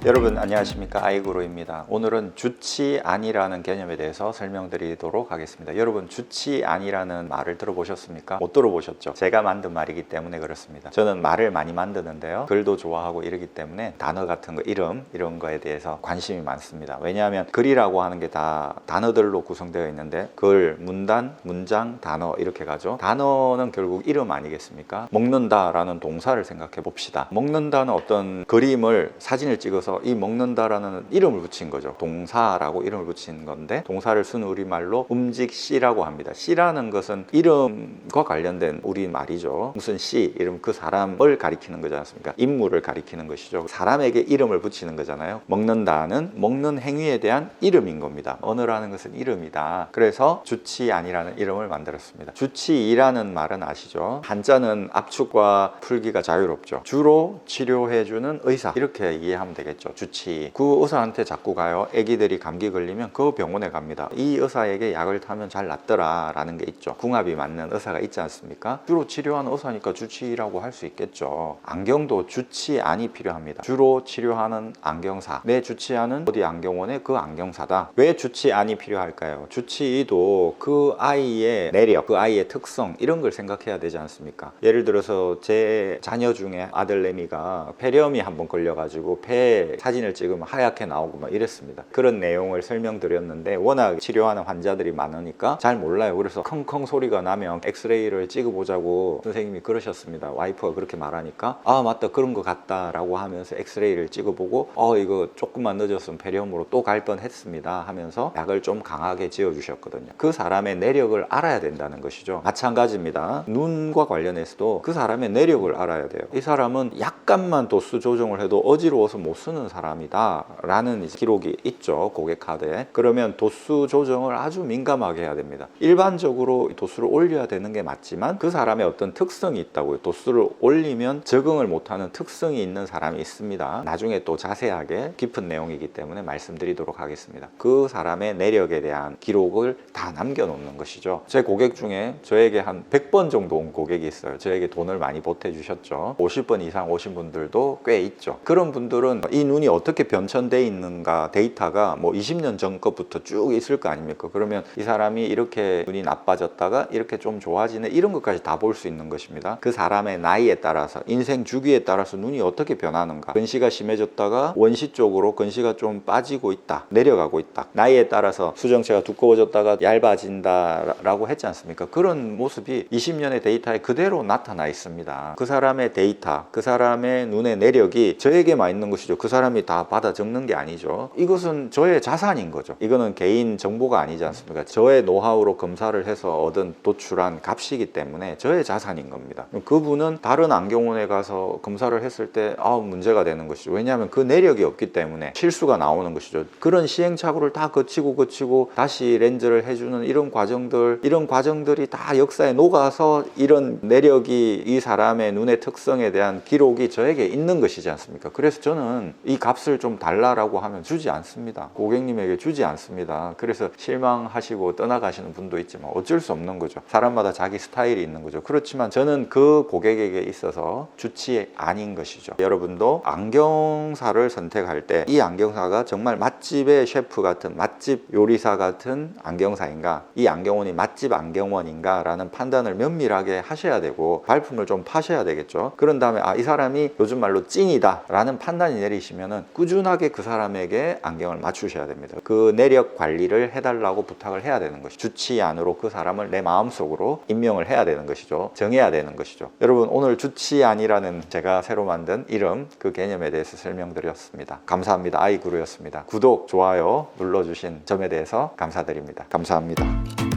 여러분 안녕하십니까, 아이구루입니다. 오늘은 주치안이라는 개념에 대해서 설명드리도록 하겠습니다. 여러분, 주치안이라는 말을 들어보셨습니까? 못 들어보셨죠? 제가 만든 말이기 때문에 그렇습니다. 저는 말을 많이 만드는데요, 글도 좋아하고 이러기 때문에 단어 같은 거, 이름 이런 거에 대해서 관심이 많습니다. 왜냐하면 글이라고 하는 게 다 단어들로 구성되어 있는데, 글, 문단, 문장, 단어 이렇게 가죠. 단어는 결국 이름 아니겠습니까? 먹는다 라는 동사를 생각해 봅시다. 먹는다는 어떤 그림을, 사진을 찍어서 이 먹는다라는 이름을 붙인 거죠. 동사라고 이름을 붙인 건데, 동사를 쓴 우리말로 음직시라고 합니다. 시라는 것은 이름과 관련된 우리말이죠. 무슨 시, 이름, 그 사람을 가리키는 거지 않습니까? 인물을 가리키는 것이죠. 사람에게 이름을 붙이는 거잖아요. 먹는다는 먹는 행위에 대한 이름인 겁니다. 언어라는 것은 이름이다. 그래서 주치안이라는 이름을 만들었습니다. 주치의라는 말은 아시죠? 한자는 압축과 풀기가 자유롭죠. 주로 치료해주는 의사, 이렇게 이해하면 되겠죠. 주치의. 그 의사한테 자꾸 가요. 애기들이 감기 걸리면 그 병원에 갑니다. 이 의사에게 약을 타면 잘 낫더라 라는 게 있죠. 궁합이 맞는 의사가 있지 않습니까? 주로 치료하는 의사니까 주치의라고 할 수 있겠죠. 안경도 주치안이 필요합니다. 주로 치료하는 안경사, 내 주치하는 어디 안경원의 그 안경사다. 왜 주치안이 필요할까요? 주치의도 그 아이의 내력, 그 아이의 특성, 이런 걸 생각해야 되지 않습니까? 예를 들어서 제 자녀 중에 아들내미가 폐렴이 한번 걸려가지고 폐 사진을 찍으면 하얗게 나오고 막 이랬습니다. 그런 내용을 설명드렸는데, 워낙 치료하는 환자들이 많으니까 잘 몰라요. 그래서 컹컹 소리가 나면 엑스레이를 찍어보자고 선생님이 그러셨습니다. 와이프가 그렇게 말하니까, 아 맞다, 그런 것 같다 라고 하면서 엑스레이를 찍어보고, 이거 조금만 늦었으면 폐렴으로 또 갈 뻔했습니다 하면서 약을 좀 강하게 지어주셨거든요. 그 사람의 내력을 알아야 된다는 것이죠. 마찬가지입니다. 눈과 관련해서도 그 사람의 내력을 알아야 돼요. 이 사람은 약간만 도수 조정을 해도 어지러워서 못 쓰는 사람이다 라는 기록이 있죠, 고객 카드에. 그러면 도수 조정을 아주 민감하게 해야 됩니다. 일반적으로 도수를 올려야 되는 게 맞지만, 그 사람의 어떤 특성이 있다고요. 도수를 올리면 적응을 못하는 특성이 있는 사람이 있습니다. 나중에 또 자세하게 깊은 내용이기 때문에 말씀드리도록 하겠습니다. 그 사람의 내력에 대한 기록을 다 남겨놓는 것이죠. 제 고객 중에 저에게 한 100번 정도 온 고객이 있어요. 저에게 돈을 많이 보태주셨죠. 50번 이상 오신 분들도 꽤 있죠. 그런 분들은 이 눈이 어떻게 변천되어 있는가 데이터가 뭐 20년 전 것부터 쭉 있을 거 아닙니까? 그러면 이 사람이 이렇게 눈이 나빠졌다가 이렇게 좀 좋아지네, 이런 것까지 다 볼 수 있는 것입니다. 그 사람의 나이에 따라서, 인생 주기에 따라서 눈이 어떻게 변하는가, 근시가 심해졌다가 원시 쪽으로 근시가 좀 빠지고 있다, 내려가고 있다, 나이에 따라서 수정체가 두꺼워졌다가 얇아진다 라고 했지 않습니까? 그런 모습이 20년의 데이터에 그대로 나타나 있습니다. 그 사람의 데이터, 그 사람의 눈의 내력이 저에게만 있는 것이죠. 그 사람이 다 받아 적는 게 아니죠. 이것은 저의 자산인 거죠. 이거는 개인 정보가 아니지 않습니까? 저의 노하우로 검사를 해서 얻은 도출한 값이기 때문에 저의 자산인 겁니다. 그분은 다른 안경원에 가서 검사를 했을 때 문제가 되는 것이죠. 왜냐하면 그 내력이 없기 때문에 실수가 나오는 것이죠. 그런 시행착오를 다 거치고 다시 렌즈를 해주는 이런 과정들이 다 역사에 녹아서 이런 내력이, 이 사람의 눈의 특성에 대한 기록이 저에게 있는 것이지 않습니까? 그래서 저는 이 값을 좀 달라라고 하면 주지 않습니다. 고객님에게 주지 않습니다. 그래서 실망하시고 떠나가시는 분도 있지만 어쩔 수 없는 거죠. 사람마다 자기 스타일이 있는 거죠. 그렇지만 저는 그 고객에게 있어서 주치안인 것이죠. 여러분도 안경사를 선택할 때 이 안경사가 정말 맛집의 셰프 같은, 맛집 요리사 같은 안경사인가, 이 안경원이 맛집 안경원인가 라는 판단을 면밀하게 하셔야 되고, 발품을 좀 파셔야 되겠죠. 그런 다음에 이 사람이 요즘 말로 찐이다 라는 판단이 내리시면은 꾸준하게 그 사람에게 안경을 맞추셔야 됩니다. 그 내력 관리를 해달라고 부탁을 해야 되는 것이죠. 주치안으로 그 사람을 내 마음속으로 임명을 해야 되는 것이죠. 정해야 되는 것이죠. 여러분, 오늘 주치안이라는 제가 새로 만든 이름, 그 개념에 대해서 설명드렸습니다. 감사합니다. 아이구루였습니다. 구독, 좋아요 눌러주신 점에 대해서 감사드립니다. 감사합니다.